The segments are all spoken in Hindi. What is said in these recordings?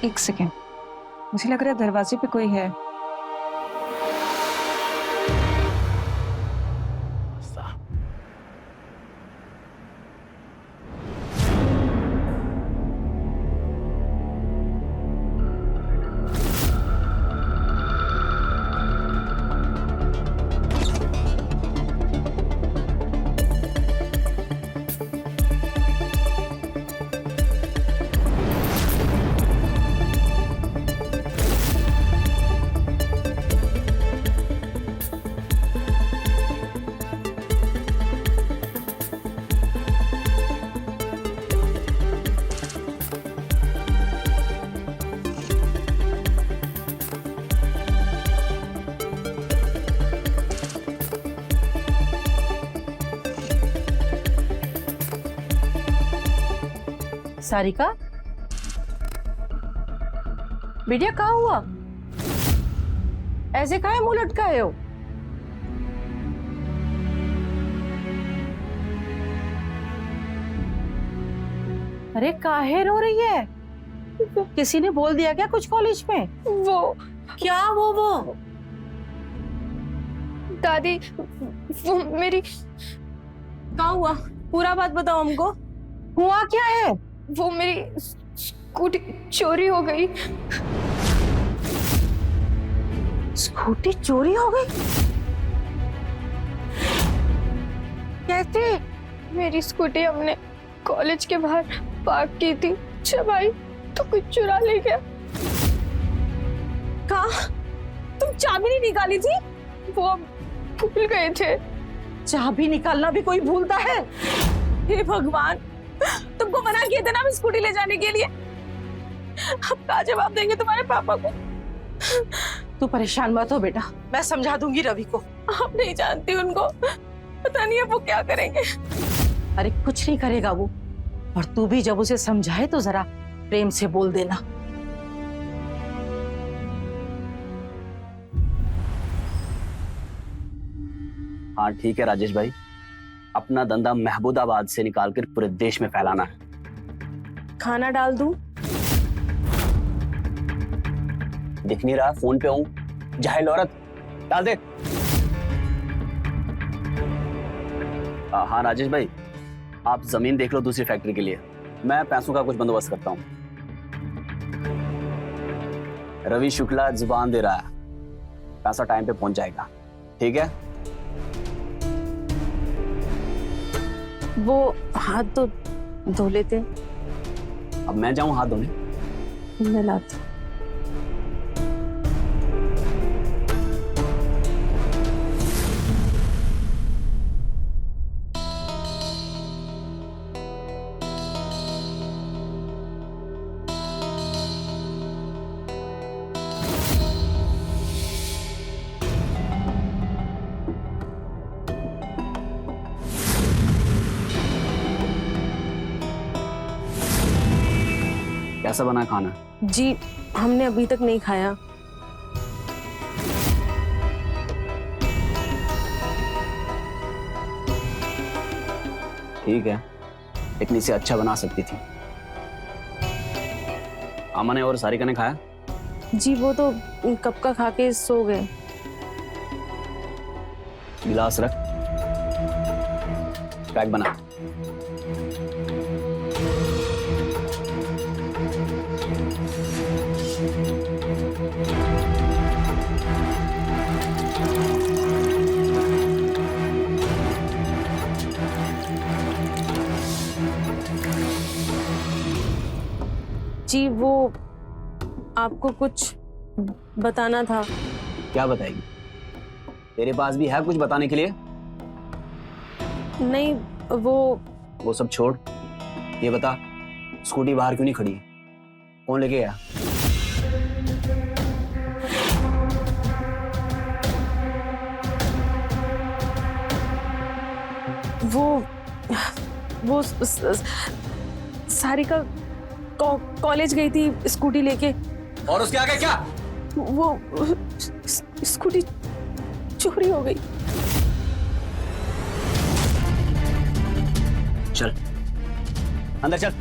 एक सेकेंड, मुझे लग रहा है दरवाजे पे कोई है। सारिका, बेटिया कहाँ हुआ? ऐसे काहे मुंह लटकाए हो? अरे काहे रो रही है? किसी ने बोल दिया क्या कुछ कॉलेज में? वो क्या वो? दादी, वो मेरी कहाँ हुआ? पूरा बात बताओ हमको। हुआ क्या है? वो मेरी स्कूटी चोरी हो गई। स्कूटी चोरी हो गई? कैसे? मेरी स्कूटी हमने कॉलेज के बाहर पार्क की थी, जब आई तो कुछ चुरा ले गया। कहाँ? तुम चाबी नहीं निकाली थी? वो भूल गए थे। चाबी निकालना भी कोई भूलता है? हे भगवान, तुमको मना किया था ना हम स्कूटी ले जाने के लिए। अब क्या जवाब देंगे तुम्हारे पापा को? तू परेशान मत हो बेटा, मैं समझा दूंगी रवि को। आप नहीं जानती उनको, पता नहीं अब वो क्या करेंगे। अरे कुछ नहीं करेगा वो, और तू भी जब उसे समझाए तो जरा प्रेम से बोल देना। हाँ ठीक है राजेश भाई, अपना धंधा महबूदाबाद से निकालकर पूरे देश में फैलाना है। खाना डाल दूं? दिख नहीं रहा, फोन पे हूँ। जाहिल औरत, डाल दे। हाँ राजेश भाई, आप जमीन देख लो दूसरी फैक्ट्री के लिए, मैं पैसों का कुछ बंदोबस्त करता हूँ। रवि शुक्ला जुबान दे रहा है, पैसा टाइम पे पहुंच जाएगा, ठीक है? वो हाथ तो धो लेते। अब मैं जाऊं हाथ धोने? मैं लाती। कैसा बना खाना? जी हमने अभी तक नहीं खाया। ठीक है, इतनी से अच्छा बना सकती थी। अमन ने और सारिका ने खाया? जी वो तो कब का खा के सो गए। गिलास रख, पैक बना। जी वो आपको कुछ बताना था। क्या बताएगी? तेरे पास भी है कुछ बताने के लिए? नहीं वो सब छोड़, ये बता स्कूटी बाहर क्यों नहीं खड़ी है? कौन लेके गया? वो सारिका कॉलेज गई थी स्कूटी लेके। और उसके आगे क्या? वो स्कूटी चोरी हो गई। चल अंदर चल।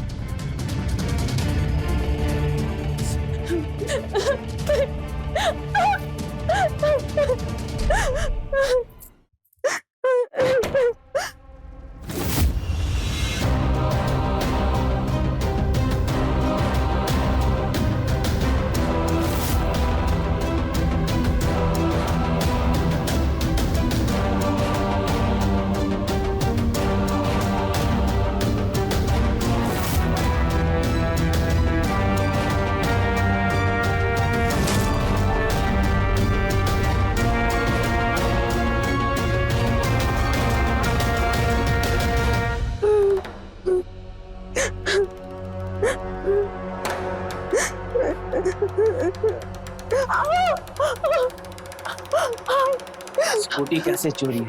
स्कूटी कैसे चोरी है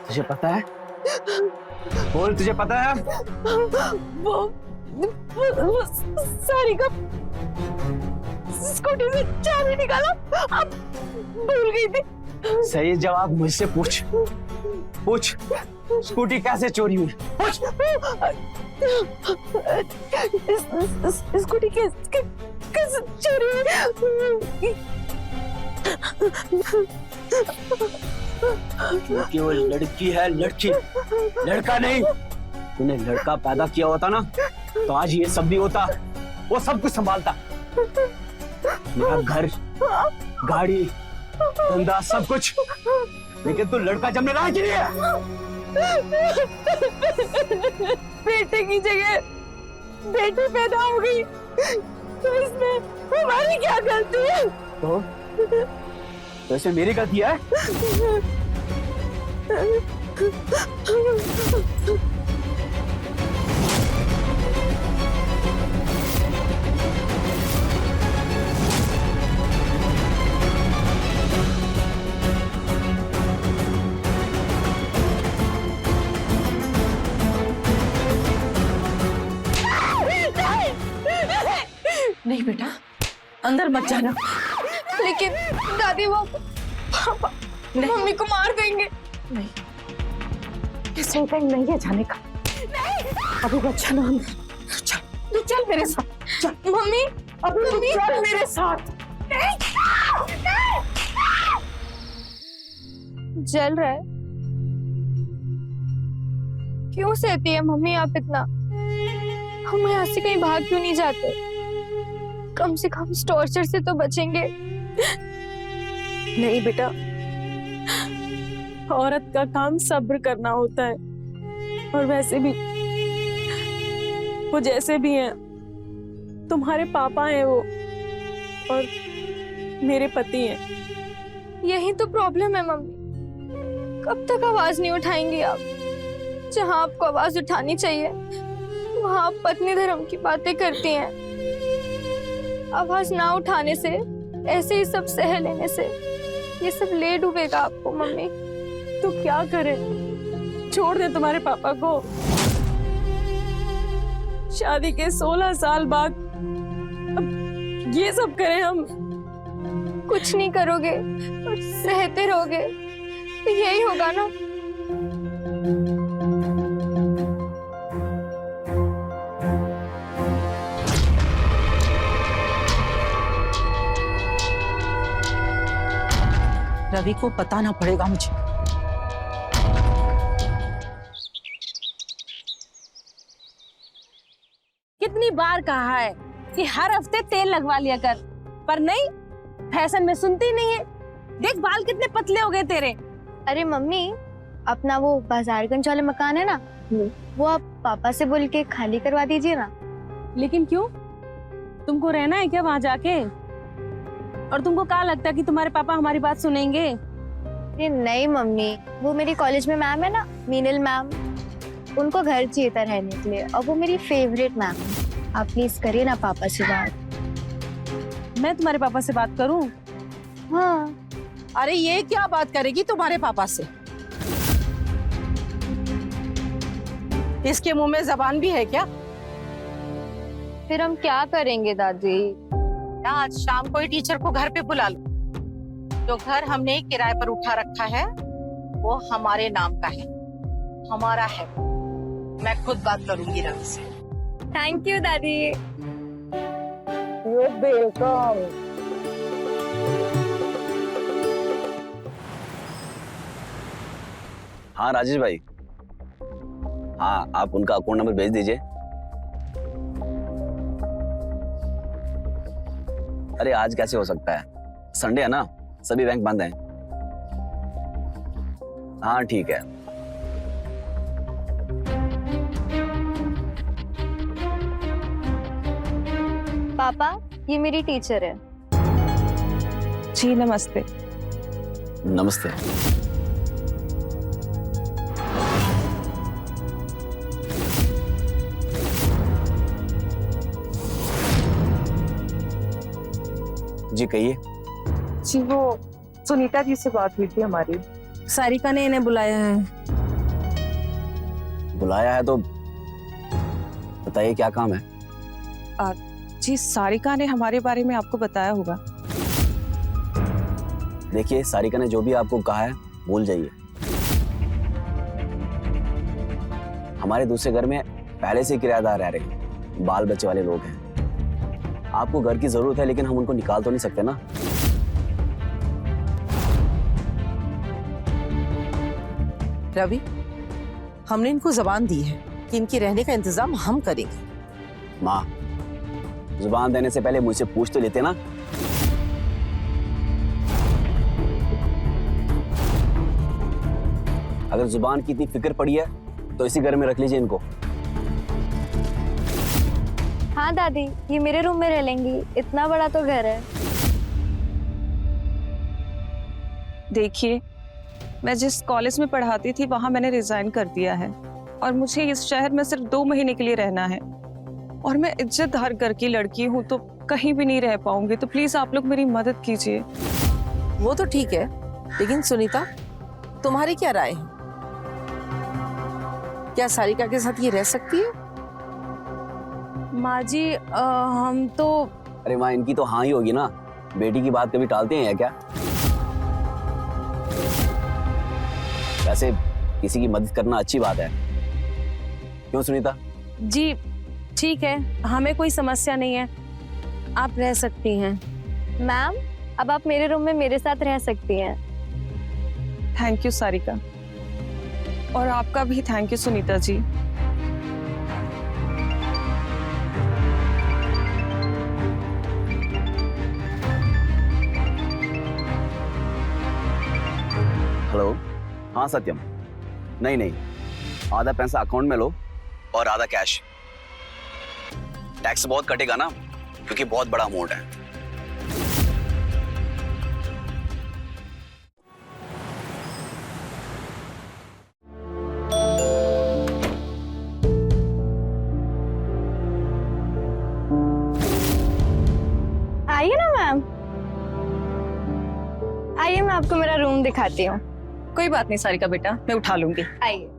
तुझे पता है? बोल, तुझे पता है? वो सारिका स्कूटी से चाबी निकाला, अब भूल गई थी। सही जवाब मुझसे पूछ। पूछ, स्कूटी कैसे चोरी हुई? पूछ। स्कूटी कैसे चोरी हुई? क्योंकि वो लड़की है, लड़की, लड़का नहीं। तूने लड़का पैदा किया होता ना तो आज ये सब नहीं होता, वो सब कुछ संभालता। मेरा घर, गाड़ी, धंधा, सब कुछ। लेकिन तू लड़का जमने लायक नहीं है। बेटे की जगह बेटी पैदा हो गई तो इसमें हमारी क्या गलती है? तो वैसे मेरी गलती है? नहीं बेटा, अंदर मत जाना। लेकिन दादी वो पापा मम्मी को मार देंगे। नहीं, ये सही टाइम नहीं है जाने का। नहीं, अभी मत जाना अंदर। चल, तू चल मेरे साथ। चल मम्मी, अभी तू चल मेरे साथ। जल रहा है। क्यों सहती है मम्मी आप इतना? हम यहाँ से कहीं भाग क्यों नहीं जाते? कम से कम इस टॉर्चर से तो बचेंगे। नहीं बेटा, औरत का काम सब्र करना होता है। और वैसे भी वो जैसे भी हैं, तुम्हारे पापा हैं वो, और मेरे पति हैं। यही तो प्रॉब्लम है मम्मी। कब तक आवाज नहीं उठाएंगी आप? जहाँ आपको आवाज उठानी चाहिए वहाँ आप पत्नी धर्म की बातें करती हैं। आवाज ना उठाने से, ऐसे ही सब सह लेने से ये सब ले डूबेगा आपको मम्मी। तो क्या करें? छोड़ दे तुम्हारे पापा को। शादी के 16 साल बाद अब ये सब करें हम? कुछ नहीं करोगे और सहते रहोगे तो यही होगा ना। रवि को बताना पड़ेगा मुझे। कितनी बार कहा है कि हर हफ्ते तेल लगवा लिया कर, पर नहीं, फैशन में सुनती नहीं है। देख बाल कितने पतले हो गए तेरे। अरे मम्मी, अपना वो बाजारगंज वाले मकान है ना, वो आप पापा से बोल के खाली करवा दीजिए ना। लेकिन क्यों? तुमको रहना है क्या वहां जाके? और तुमको क्या लगता है कि तुम्हारे पापा हमारी बात सुनेंगे? अरे नहीं मम्मी, वो मेरी कॉलेज में मैम है ना, मीनल मैम, उनको घर चाहिए था रहने के लिए, और वो मेरी फेवरेट मैम है। आप प्लीज करिए ना पापा से बात। मैं तुम्हारे पापा से बात करूं? हाँ। अरे ये क्या बात करेगी तुम्हारे पापा से? इसके मुंह में जबान भी है क्या? फिर हम क्या करेंगे दादी? आज शाम को ही टीचर को घर पे बुला लो। जो घर हमने किराए पर उठा रखा है वो हमारे नाम का है, हमारा है। मैं खुद बात करूंगी रवि से। थैंक यू दादी। वेलकम। हाँ राजेश भाई, हाँ आप उनका अकाउंट नंबर भेज दीजिए। अरे आज कैसे हो सकता है, संडे है ना, सभी बैंक बंद हैं। हाँ ठीक है। पापा, ये मेरी टीचर है। जी नमस्ते। नमस्ते। जी कहिए। जी वो सुनीता जी से बात हुई थी हमारी। सारिका ने इन्हें बुलाया है। बुलाया है तो बताइए क्या काम है। जी सारिका ने हमारे बारे में आपको बताया होगा। देखिए सारिका ने जो भी आपको कहा है भूल जाइए। हमारे दूसरे घर में पहले से किराएदार रह रहे हैं, बाल बच्चे वाले लोग हैं। आपको घर की जरूरत है लेकिन हम उनको निकाल तो नहीं सकते ना। रवि, हमने इनको जबान दी है कि इनके रहने का इंतजाम हम करेंगे। माँ, जुबान देने से पहले मुझसे पूछ तो लेते ना। अगर जुबान की इतनी फिक्र पड़ी है तो इसी घर में रख लीजिए इनको। हाँ दादी, ये मेरे रूम में रह लेंगी, इतना बड़ा तो घर है। देखिए, मैं जिस कॉलेज में पढ़ाती थी वहां मैंने रिजाइन कर दिया है और मुझे इस शहर में सिर्फ 2 महीने के लिए रहना है और मैं इज्जतदार घर की लड़की हूँ तो कहीं भी नहीं रह पाऊंगी, तो प्लीज आप लोग मेरी मदद कीजिए। वो तो ठीक है, लेकिन सुनीता, तुम्हारी क्या राय है? क्या सारिका के साथ ये रह सकती है? माँ जी, हम तो अरे माँ, इनकी तो हाँ ही होगी ना, बेटी की बात कभी टालते हैं या क्या? वैसे किसी की मदद करना अच्छी बात है, क्यों सुनीता? जी ठीक है, हमें कोई समस्या नहीं है, आप रह सकती हैं। मैम, अब आप मेरे रूम में मेरे साथ रह सकती हैं। थैंक यू सारिका, और आपका भी thank you Sunita ji. Hello, हाँ सत्यम। नहीं नहीं, आधा पैसा अकाउंट में लो और आधा कैश। टैक्स बहुत कटेगा ना, क्योंकि बहुत बड़ा अमाउंट है। आइए ना मैम, आइए मैं आपको मेरा रूम दिखाती हूँ। कोई बात नहीं सारिका बेटा, मैं उठा लूंगी। आइए।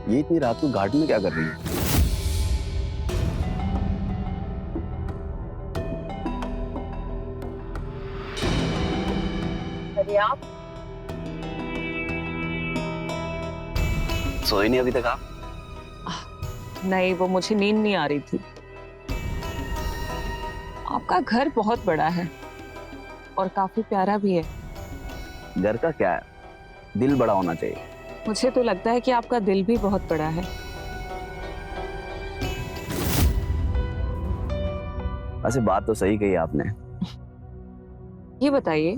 ये इतनी रात को गार्डन में क्या कर रही है? अरे आप सोई नहीं अभी तक आप? नहीं, वो मुझे नींद नहीं आ रही थी। आपका घर बहुत बड़ा है और काफी प्यारा भी है। घर का क्या है, दिल बड़ा होना चाहिए। मुझे तो लगता है कि आपका दिल भी बहुत बड़ा है। वैसे बात तो सही कही आपने। ये बताइए,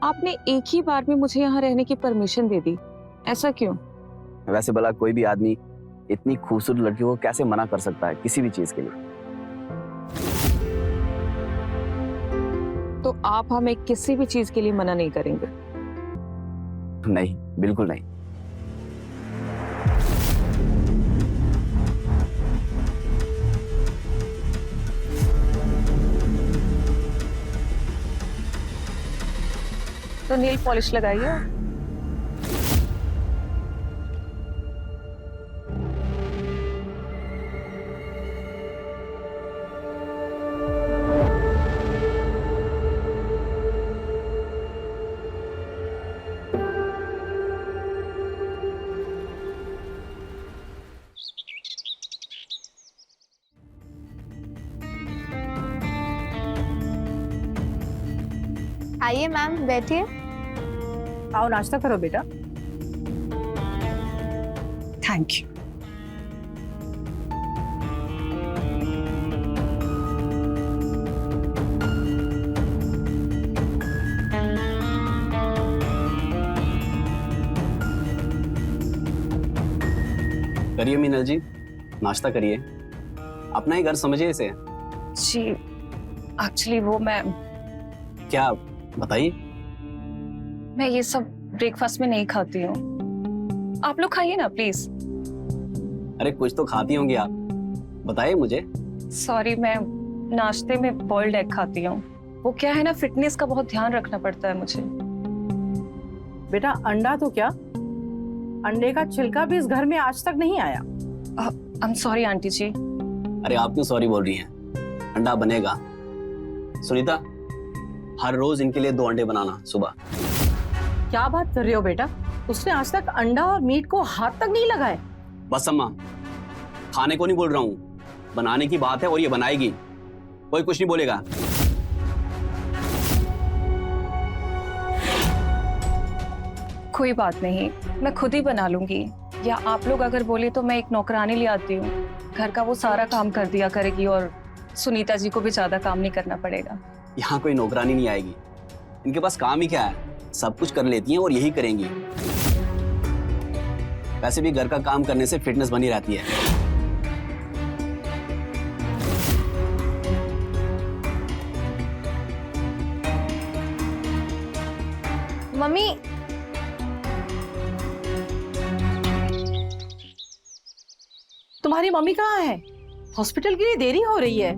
आपने एक ही बार में मुझे यहाँ रहने की परमिशन दे दी, ऐसा क्यों? वैसे भला कोई भी आदमी इतनी खूबसूरत लड़की को कैसे मना कर सकता है किसी भी चीज के लिए? तो आप हमें किसी भी चीज के लिए मना नहीं करेंगे? नहीं, बिल्कुल नहीं। तो नील पॉलिश लगाइए। आइए मैम, बैठिए। आओ नाश्ता करो बेटा। Thank you. करिए मीनल जी, नाश्ता करिए। अपना ही घर समझिए इसे। जी एक्चुअली वो मैं क्या, बताइए। मैं ये सब ब्रेकफास्ट में नहीं खाती हूँ। आप लोग खाइए ना प्लीज। अरे कुछ तो खाती होंगी आप, बताइए मुझे। सॉरी, मैं नाश्ते में बॉइल्ड एग खाती हूँ। वो क्या है ना, फिटनेस का बहुत ध्यान रखना पड़ता है मुझे। बेटा अंडा तो क्या, अंडे का छिलका भी इस घर में आज तक नहीं आया। आई एम सॉरी आंटी जी। अरे आप क्यों सॉरी बोल रही हैं? अंडा बनेगा। सुनीता, हर रोज इनके लिए 2 अंडे बनाना सुबह। क्या बात कर रहे हो बेटा, उसने आज तक अंडा और मीट को हाथ तक नहीं लगाए। बस अम्मा, खाने को नहीं बोल रहा हूँ, बनाने की बात है और ये बनाएगी, कोई कुछ नहीं बोलेगा। कोई बात नहीं, मैं खुद ही बना लूंगी। या आप लोग अगर बोले तो मैं एक नौकरानी ले आती हूँ, घर का वो सारा काम कर दिया करेगी और सुनीता जी को भी ज्यादा काम नहीं करना पड़ेगा। यहाँ कोई नौकरानी नहीं आएगी, इनके पास काम ही क्या है, सब कुछ कर लेती हैं और यही करेंगी। वैसे भी घर का काम करने से फिटनेस बनी रहती है। मम्मी, तुम्हारी मम्मी कहाँ है? हॉस्पिटल के लिए देरी हो रही है।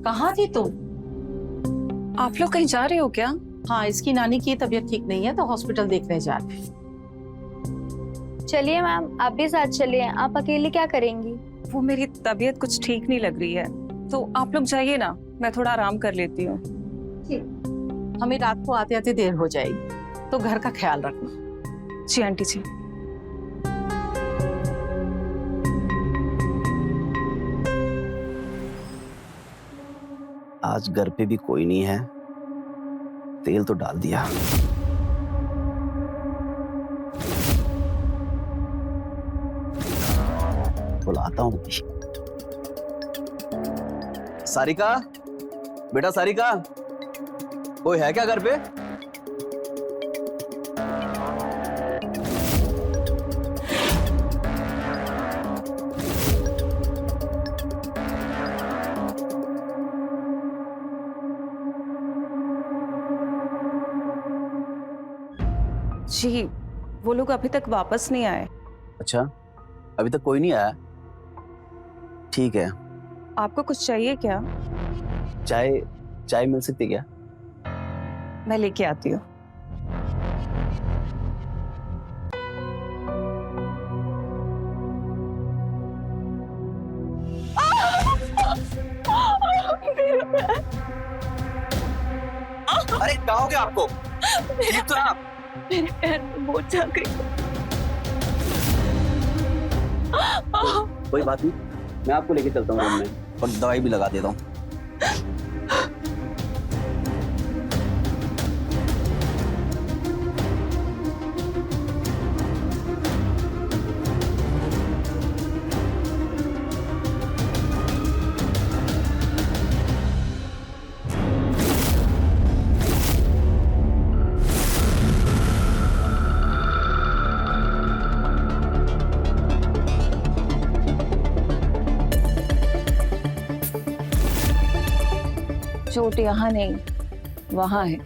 कहाँ थी तुम? आप लोग कहीं जा रहे हो क्या? हाँ, इसकी नानी की तबीयत ठीक नहीं है तो हॉस्पिटल देखने जा रहे हैं। चलिए मैम, आप भी साथ चलिए। आप अकेले क्या करेंगी? वो मेरी तबीयत कुछ ठीक नहीं लग रही है, तो आप लोग जाइए ना, मैं थोड़ा आराम कर लेती हूँ। हमें रात को आते आते देर हो जाएगी, तो घर का ख्याल रखना। जी आंटी जी। आज घर पे भी कोई नहीं है, तेल तो डाल दिया। बुलाता हूँ। सारिका, बेटा सारिका, कोई है क्या घर पे? जी वो लोग अभी तक वापस नहीं आए। अच्छा, अभी तक कोई नहीं आया? ठीक है। आपको कुछ चाहिए क्या? चाय, चाय मिल सकती क्या? मैं लेके आती हूँ। अरे क्या हो गया आपको? ठीक तो है आप? मेरे पैर में मोच आ गई। कोई बात नहीं, मैं आपको लेके चलता हूँ रूम में और दवाई भी लगा देता हूँ। चोट यहाँ नहीं, वहां है।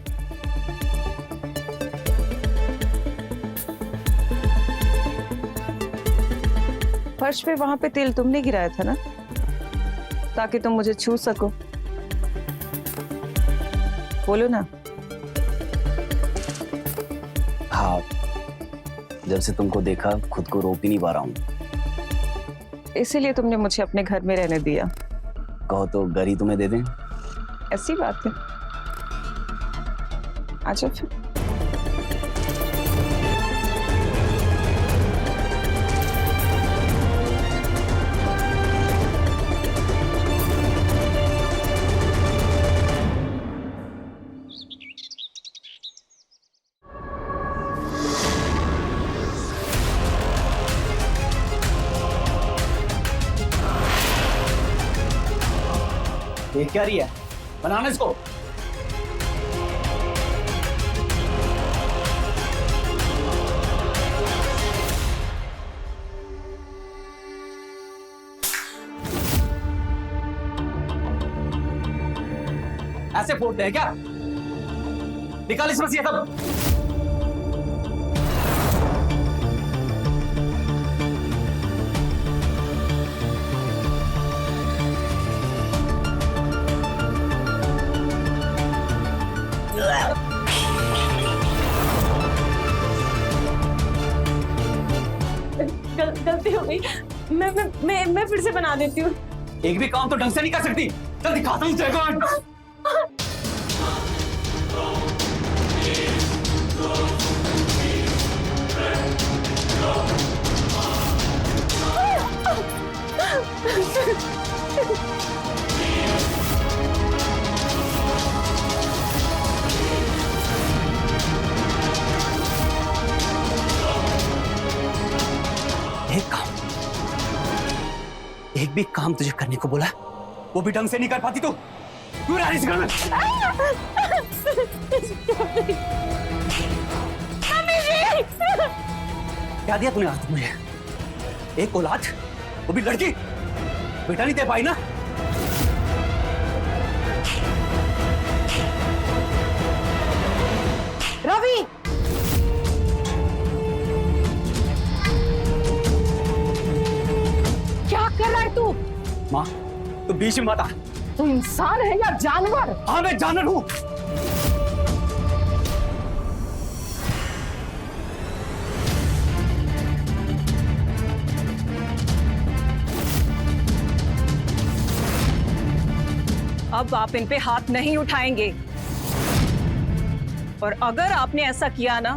फर्श पे वहां पे तेल तुमने गिराया था ना, ताकि तुम मुझे छू सको। बोलो ना। हाँ, जब से तुमको देखा खुद को रोक ही नहीं पा रहा हूँ। इसीलिए तुमने मुझे अपने घर में रहने दिया। कहो तो घर ही तुम्हें दे दें? ऐसी बात है, अच्छा फिर। देख क्या रही है? बनाना इसको। ऐसे फोड़ते हैं क्या? निकाल इसमें से ये सब। गलती हो गई। मैं फिर से बना देती हूँ। एक भी काम तो ढंग से नहीं कर सकती। चल दिखाता हूँ तेरे को। एक भी काम तुझे करने को बोला, वो भी ढंग से नहीं कर पाती तू। क्यों रहा इस घर में? क्या दिया तूने आज मुझे? एक औलाद, वो भी लड़की, बेटा नहीं दे पाई ना? रवि, क्या कर रहा है तू? माँ, तू बीच में मत आ। तू इंसान है या जानवर? हाँ, मैं जानवर हूँ। अब आप इन पे हाथ नहीं उठाएंगे, और अगर आपने ऐसा किया ना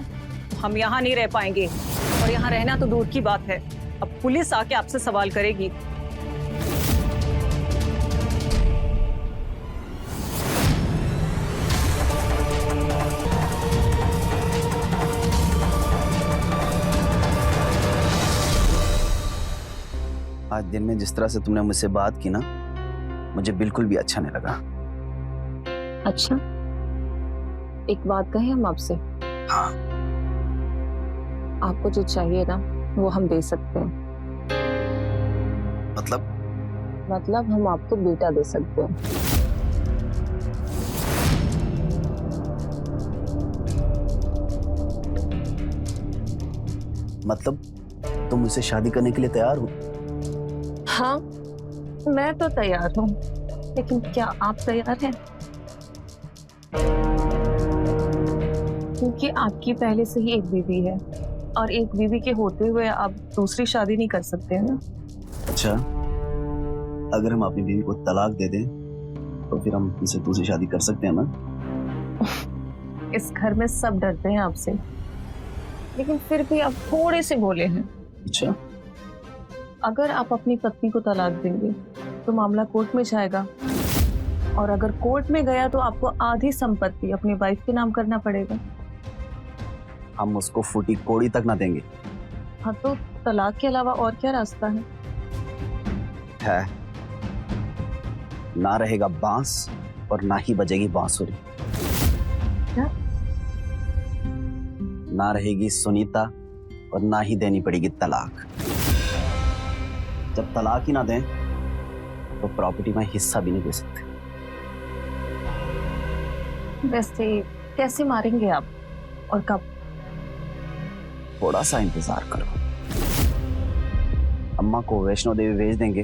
तो हम यहाँ नहीं रह पाएंगे, और यहाँ रहना तो दूर की बात है, अब पुलिस आके आपसे सवाल करेगी। आज दिन में जिस तरह से तुमने मुझसे बात की ना, मुझे बिल्कुल भी अच्छा नहीं लगा। अच्छा, एक बात कहें हम आपसे? हाँ। आपको जो चाहिए ना वो हम दे सकते हैं। मतलब हम आपको बेटा दे सकते हैं। मतलब तुम मुझसे शादी करने के लिए तैयार हो? हाँ, मैं तो तैयार हूँ, लेकिन क्या आप तैयार हैं? क्योंकि आपकी पहले से ही एक बीवी है, और एक बीवी के होते हुए आप दूसरी शादी नहीं कर सकते हैं ना। अच्छा, अगर हम अपनी बीवी को तलाक दे दें तो फिर हम उनसे दूसरी शादी कर सकते हैं ना? इस घर में सब डरते हैं आपसे, लेकिन फिर भी आप थोड़े से बोले हैं। अच्छा, अगर आप अपनी पत्नी को तलाक देंगे तो मामला कोर्ट में जाएगा, और अगर कोर्ट में गया तो आपको आधी संपत्ति अपनी वाइफ के नाम करना पड़ेगा। हम उसको फूटी कोड़ी तक ना देंगे। हाँ, तो तलाक के अलावा और क्या रास्ता है? ना रहेगा बांस और ना ही बजेगी बांसुरी। क्या? ना रहेगी सुनीता और ना ही देनी पड़ेगी तलाक। जब तलाक ही ना दें तो प्रॉपर्टी में हिस्सा भी नहीं दे सकते। वैसे कैसे मारेंगे आप, और कब? थोड़ा सा इंतजार करो। अम्मा को वैष्णो देवी भेज देंगे,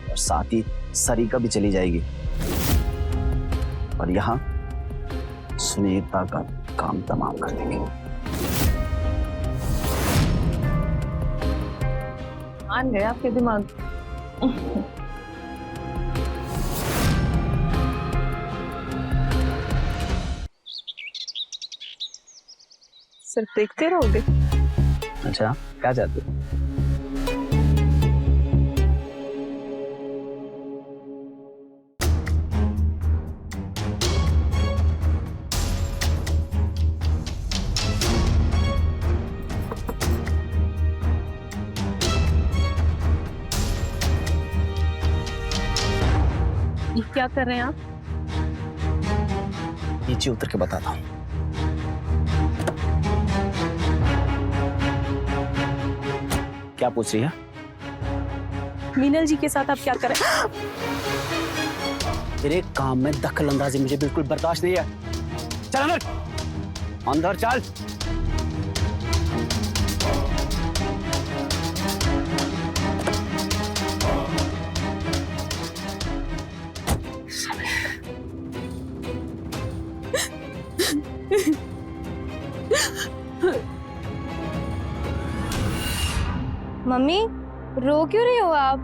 और साथ ही सरिका भी चली जाएगी, और यहाँ सुनीता का काम तमाम कर देंगे। मान गए आपके दिमाग। सिर्फ देखते रहोगे? अच्छा, क्या चाहते हो? ये क्या कर रहे हैं आप? नीचे उतर के बताता हूँ। क्या पूछ रही है? मीनल जी के साथ आप क्या कर रहे हैं? तेरे काम में दखल अंदाजी मुझे बिल्कुल बर्दाश्त नहीं है। चल अंदर, अंदर चल। मम्मी रो क्यों रही हो आप?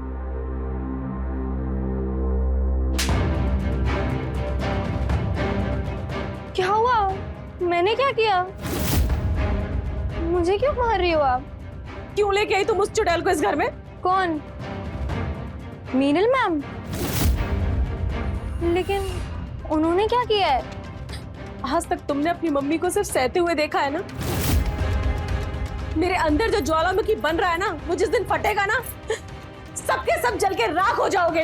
क्या हुआ? मैंने क्या किया? मुझे क्यों मार रही हो आप? क्यों लेके आई तुम उस चुड़ैल को इस घर में? कौन? मीनल मैम? लेकिन उन्होंने क्या किया है? आज तक तुमने अपनी मम्मी को सिर्फ सहते हुए देखा है ना। मेरे अंदर जो ज्वालामुखी बन रहा है ना, वो जिस दिन फटेगा ना, सबके सब जल के राख हो जाओगे।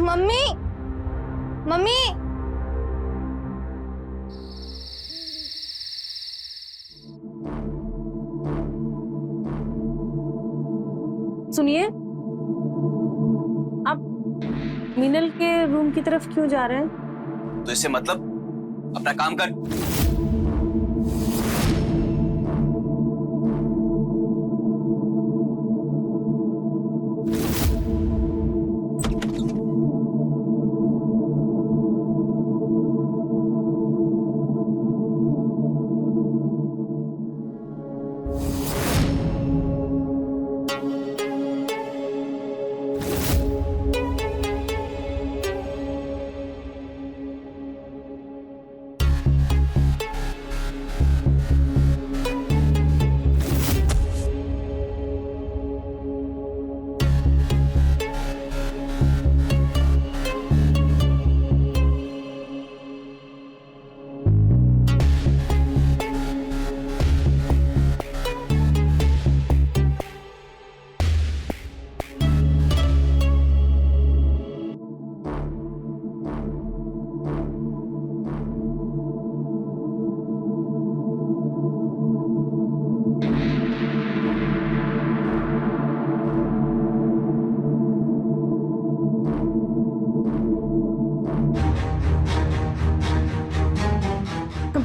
मम्मी, मम्मी, सुनिए, आप मीनल के रूम की तरफ क्यों जा रहे हैं? तो इससे मतलब अपना काम कर।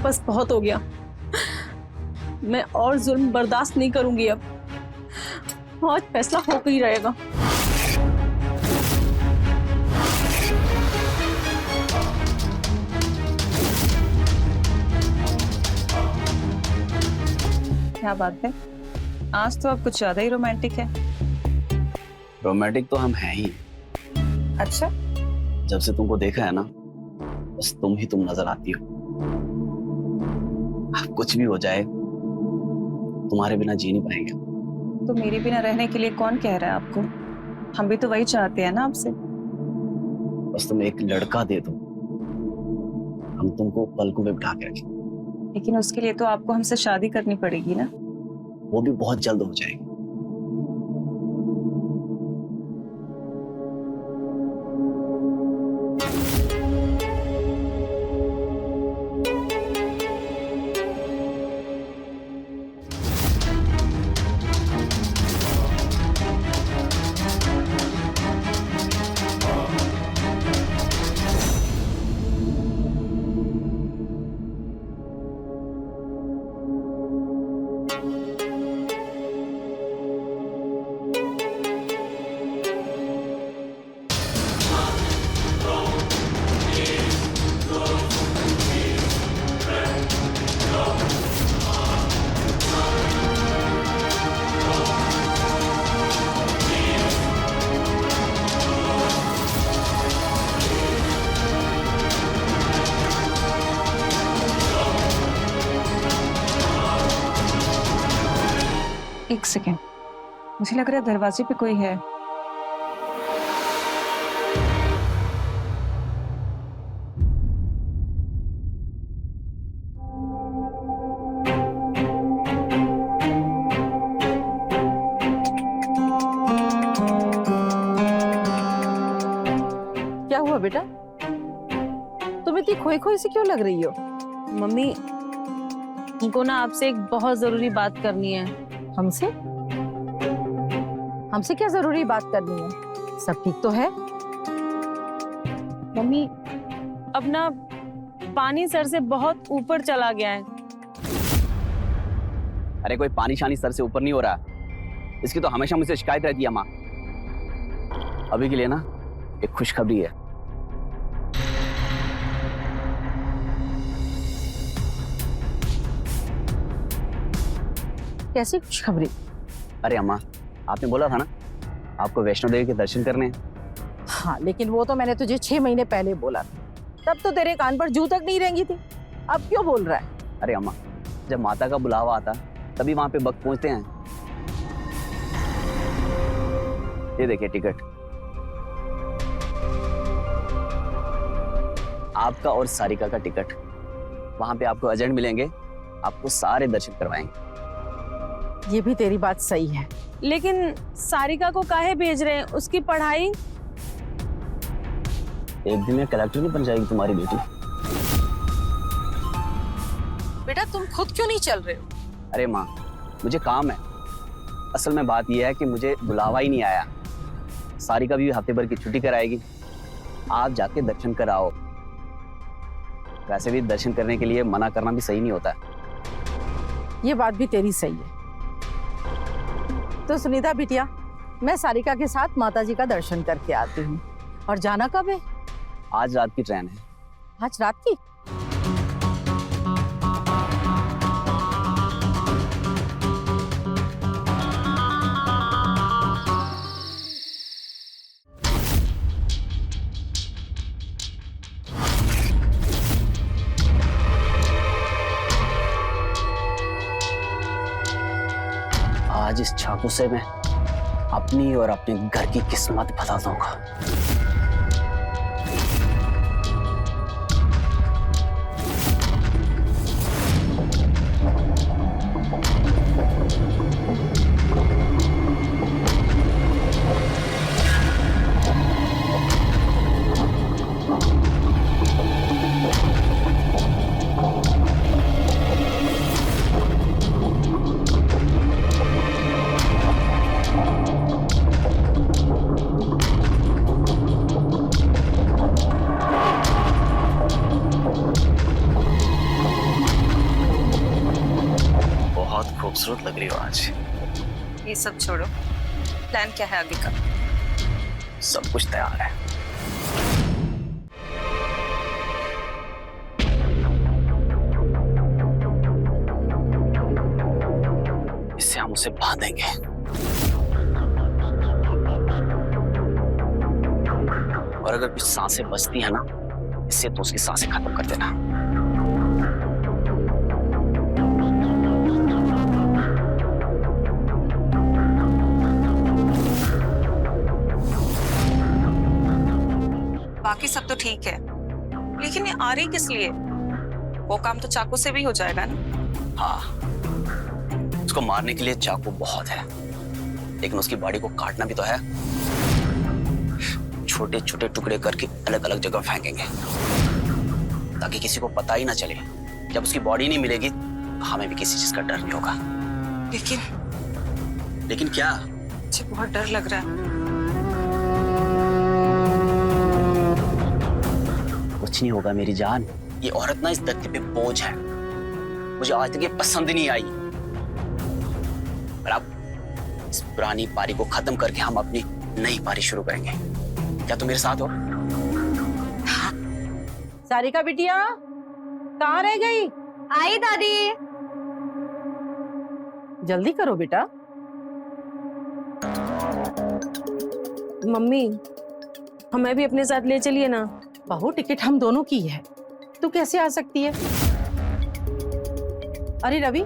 बस बहुत हो गया। मैं और जुल्म बर्दाश्त नहीं करूंगी अब। आज फैसला होकर ही रहेगा। क्या बात है, आज तो आप कुछ ज्यादा ही रोमांटिक है। रोमांटिक तो हम हैं ही। अच्छा, जब से तुमको देखा है ना, बस तुम ही तुम नजर आती हो। अब कुछ भी हो जाए, तुम्हारे बिना जी नहीं पाएंगे। तो मेरे बिना रहने के लिए कौन कह रहा है आपको? हम भी तो वही चाहते हैं ना आपसे। बस तुम एक लड़का दे दो, हम तुमको पलकों में बिठा के रखें। लेकिन उसके लिए तो आपको हमसे शादी करनी पड़ेगी ना। वो भी बहुत जल्द हो जाएगी। एक सेकेंड, मुझे लग रहा है दरवाजे पे कोई है। क्या हुआ बेटा? तुम इतनी खोई खोई सी क्यों लग रही हो? मम्मी, हमको ना आपसे एक बहुत जरूरी बात करनी है। हमसे? हमसे क्या जरूरी बात करनी है? सब ठीक तो है? मम्मी, अब ना पानी सर से बहुत ऊपर चला गया है। अरे कोई पानी शानी सर से ऊपर नहीं हो रहा, इसकी तो हमेशा मुझसे शिकायत रहती है माँ। अभी के लिए ना एक खुशखबरी है। कैसी खुशखबरी? अरे अम्मा, आपने बोला था ना आपको वैष्णो देवी के दर्शन करने हैं। हाँ, लेकिन वो तो मैंने तुझे 6 महीने पहले बोला था। तब तो तेरे कान पर जू तक नहीं रेंगी थी। अब क्यों बोल रहा है? अरे अम्मा, जब माता का बुलावा आता तभी वहां पे वक्त पहुंचते हैं। ये देखिए टिकट, आपका और सारिका का टिकट। वहां पे आपको एजेंट मिलेंगे, आपको सारे दर्शन करवाएंगे। ये भी तेरी बात सही है। लेकिन सारिका को काहे भेज रहे हैं? उसकी पढ़ाई? एक दिन में कलेक्टर नहीं बन जाएगी तुम्हारी बेटी। बेटा तुम खुद क्यों नहीं चल रहे हो? अरे माँ, मुझे काम है। असल में बात यह है कि मुझे बुलावा ही नहीं आया। सारिका भी हफ्ते भर की छुट्टी कराएगी, आप जाके दर्शन कराओ। वैसे भी दर्शन करने के लिए मना करना भी सही नहीं होता। ये बात भी तेरी सही है। तो सुनीता बिटिया, मैं सारिका के साथ माताजी का दर्शन करके आती हूँ। और जाना कब है? आज रात की ट्रेन है। आज रात की? आज इस चाकू से मैं अपनी और अपने घर की किस्मत बदल दूंगा। खूबसूरत लग रही हो आज। ये सब छोड़ो, प्लान क्या है आगे का? सब कुछ तैयार है। इससे हम उसे बांधेंगे। और अगर कुछ सांसें बचती है ना, इससे तो उसकी सांसें खत्म कर देना। बाकी सब तो ठीक है, लेकिन ये आ रही किस लिए? वो काम तो चाकू से भी हो जाएगा ना? हाँ, उसको मारने के लिए चाकू बहुत है, लेकिन उसकी बॉडी को काटना भी तो है। छोटे छोटे टुकड़े करके अलग अलग जगह फेंकेंगे ताकि किसी को पता ही ना चले। जब उसकी बॉडी नहीं मिलेगी तो हमें भी किसी चीज का डर नहीं होगा। लेकिन क्या? मुझे बहुत डर लग रहा है। कुछ नहीं होगा मेरी जान। ये औरत ना इस धरती पे बोझ है, मुझे आज तक ये पसंद नहीं आई। पर अब इस पुरानी पारी को खत्म करके हम अपनी नई पारी शुरू करेंगे। क्या तुम मेरे साथ हो? सारिका बिटिया, कहाँ रह गई? आई दादी। जल्दी करो बेटा। मम्मी, हमें भी अपने साथ ले चलिए ना। बहू, टिकट हम दोनों की है, तू कैसे आ सकती है? अरे रवि,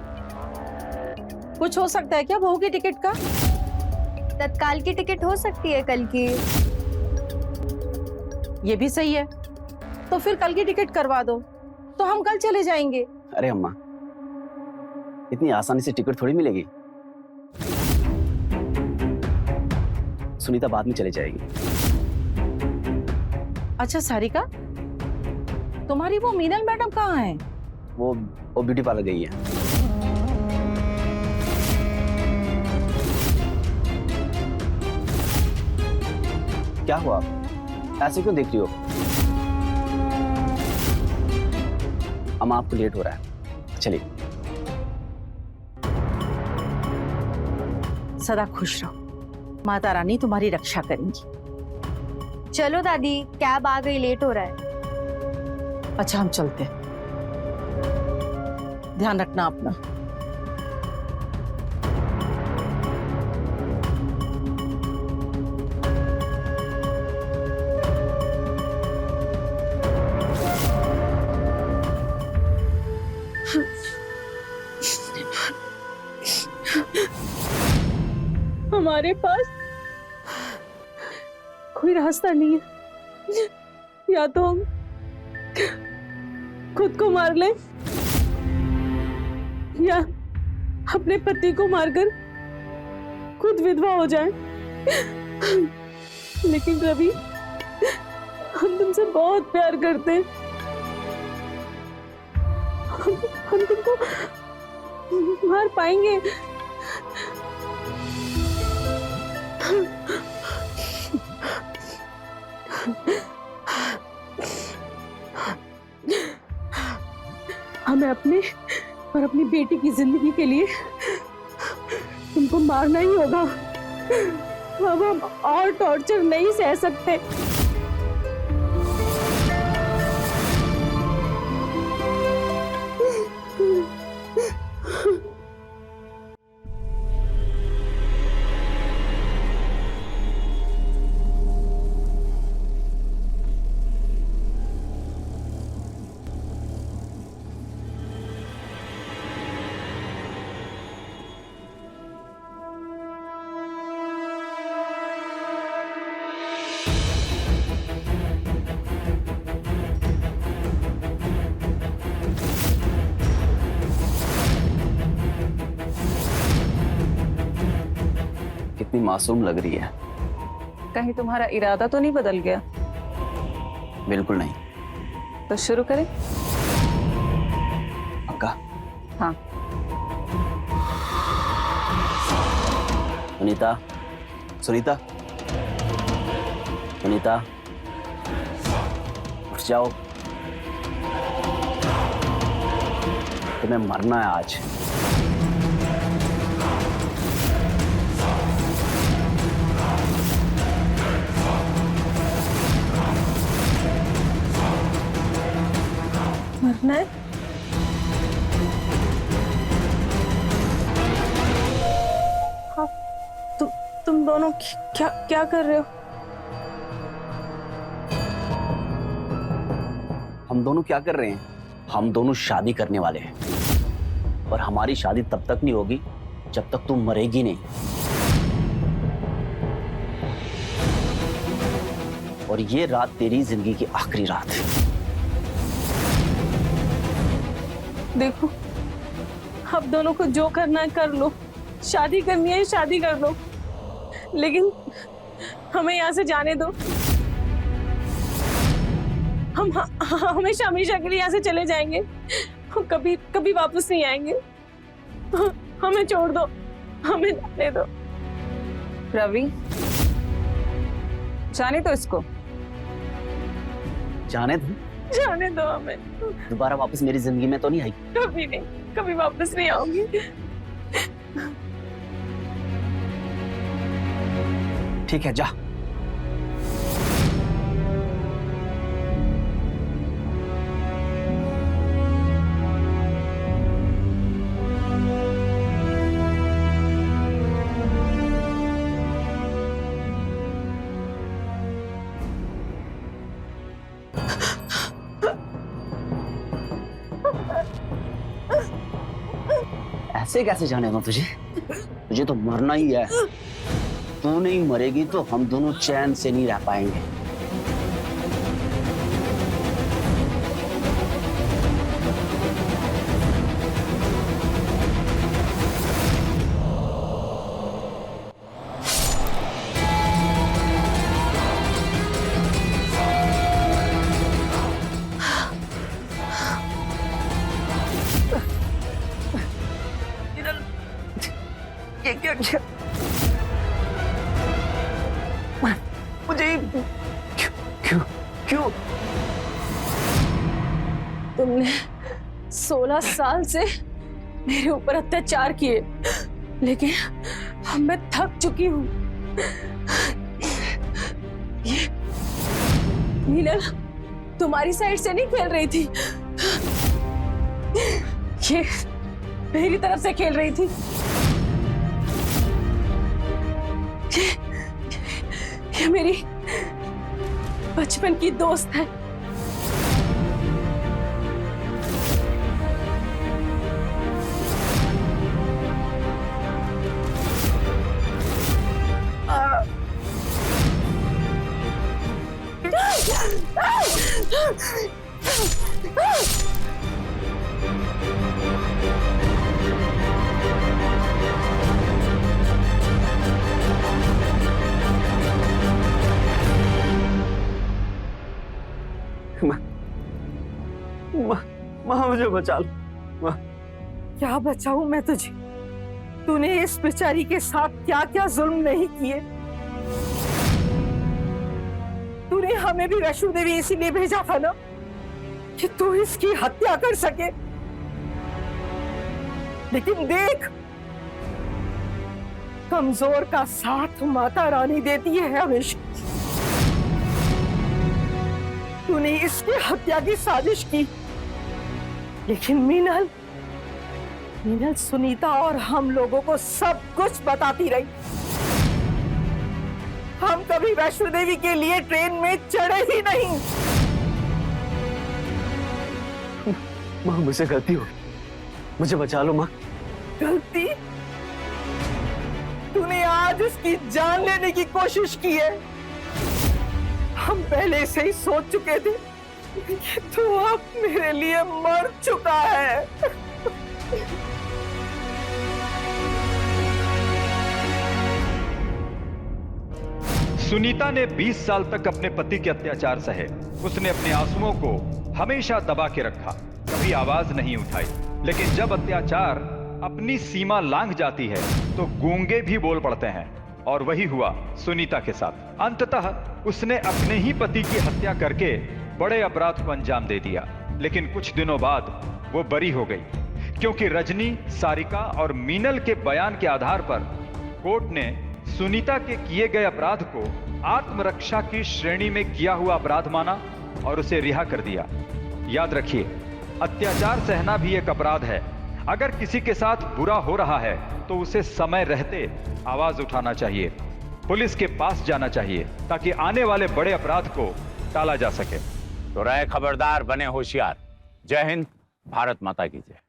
कुछ हो सकता है क्या बहू की टिकट का? तत्काल की टिकट हो सकती है कल की। ये भी सही है, तो फिर कल की टिकट करवा दो, तो हम कल चले जाएंगे। अरे अम्मा, इतनी आसानी से टिकट थोड़ी मिलेगी। सुनीता बाद में चले जाएगी। अच्छा सारिका, तुम्हारी वो मीनल मैडम कहाँ है? वो ब्यूटी पार्लर गई है। क्या हुआ, ऐसे क्यों देख रही हो? अम्मा आपको लेट हो रहा है, चलिए। सदा खुश रहो, माता रानी तुम्हारी रक्षा करेंगी। चलो दादी, कैब आ गई, लेट हो रहा है। अच्छा हम चलते हैं, ध्यान रखना अपना। हमारे पास कोई रास्ता नहीं है, या तो हम खुद को मार लें या अपने पति को मारकर खुद विधवा हो जाएं। लेकिन रवि, हम तुमसे बहुत प्यार करते हैं। हम तुमको मार पाएंगे। हमें अपने और अपनी बेटी की जिंदगी के लिए तुमको मारना ही होगा। अब हम और टॉर्चर नहीं सह सकते। कितनी मासूम लग रही है। कहीं तुम्हारा इरादा तो नहीं बदल गया? बिल्कुल नहीं। तो शुरू करें? पक्का? हाँ। सुनीता, सुनीता, सुनीता, उठ जाओ, तुम्हें मरना है आज। मरना है? हाँ, तुम दोनों क्या क्या कर रहे हो? हम दोनों क्या कर रहे हैं? हम दोनों शादी करने वाले हैं, और हमारी शादी तब तक नहीं होगी जब तक तुम मरेगी नहीं। और ये रात तेरी जिंदगी की आखिरी रात है। देखो, अब दोनों को जो करना है कर लो। शादी करनी है शादी कर लो, लेकिन हमें यहाँ से जाने दो। हम हमेशा हमेशा के लिए यहाँ से चले जाएंगे, हम कभी कभी वापस नहीं आएंगे। हमें छोड़ दो, हमें जाने दो। रवि, जाने दो इसको। जाने दो? जाने दो हमें। दोबारा वापस मेरी जिंदगी में तो नहीं आई? कभी नहीं, कभी वापस नहीं आऊंगी। ठीक है, जा। ऐसे कैसे जाने दूं तुझे? तुझे तो मरना ही है। तू नहीं मरेगी तो हम दोनों चैन से नहीं रह पाएंगे। मुझे क्यों क्यों क्यों? तुमने 16 साल से मेरे ऊपर अत्याचार किए, लेकिन अब मैं थक चुकी हूँ। ये मीनल तुम्हारी साइड से नहीं खेल रही थी, ये मेरी तरफ से खेल रही थी। ये मेरी बचपन की दोस्त है। माँ मुझे बचा लो। माँ क्या बचाऊं मैं तुझे? तूने इस बेचारी के साथ क्या क्या जुल्म नहीं किए। तूने हमें भी वैष्णो देवी इसीलिए भेजा था ना कि तू इसकी हत्या कर सके, लेकिन देख, कमजोर का साथ माता रानी देती है हमेशा। तूने इसकी हत्या की साजिश की, लेकिन मीनल सुनीता और हम लोगों को सब कुछ बताती रही। हम कभी वैष्णो देवी के लिए ट्रेन में चढ़े ही नहीं। माँ मुझसे गलती हो, मुझे बचा लो माँ। गलती? तूने आज उसकी जान लेने की कोशिश की है। हम पहले से ही सोच चुके थे कि तू अब मेरे लिए मर चुका है। सुनीता ने 20 साल तक अपने पति के अत्याचार सहे। उसने अपने आंसुओं को हमेशा दबा के रखा, कभी आवाज नहीं उठाई। लेकिन जब अत्याचार अपनी सीमा लांघ जाती है तो गूंगे भी बोल पड़ते हैं, और वही हुआ सुनीता के साथ। अंततः उसने अपने ही पति की हत्या करके बड़े अपराध को अंजाम दे दिया। लेकिन कुछ दिनों बाद वो बरी हो गई, क्योंकि रजनी, सारिका और मीनल के बयान के आधार पर कोर्ट ने सुनीता के किए गए अपराध को आत्मरक्षा की श्रेणी में किया हुआ अपराध माना और उसे रिहा कर दिया। याद रखिए, अत्याचार सहना भी एक अपराध है। अगर किसी के साथ बुरा हो रहा है तो उसे समय रहते आवाज उठाना चाहिए, पुलिस के पास जाना चाहिए, ताकि आने वाले बड़े अपराध को टाला जा सके। तो रहे खबरदार, बने होशियार। जय हिंद, भारत माता की जय।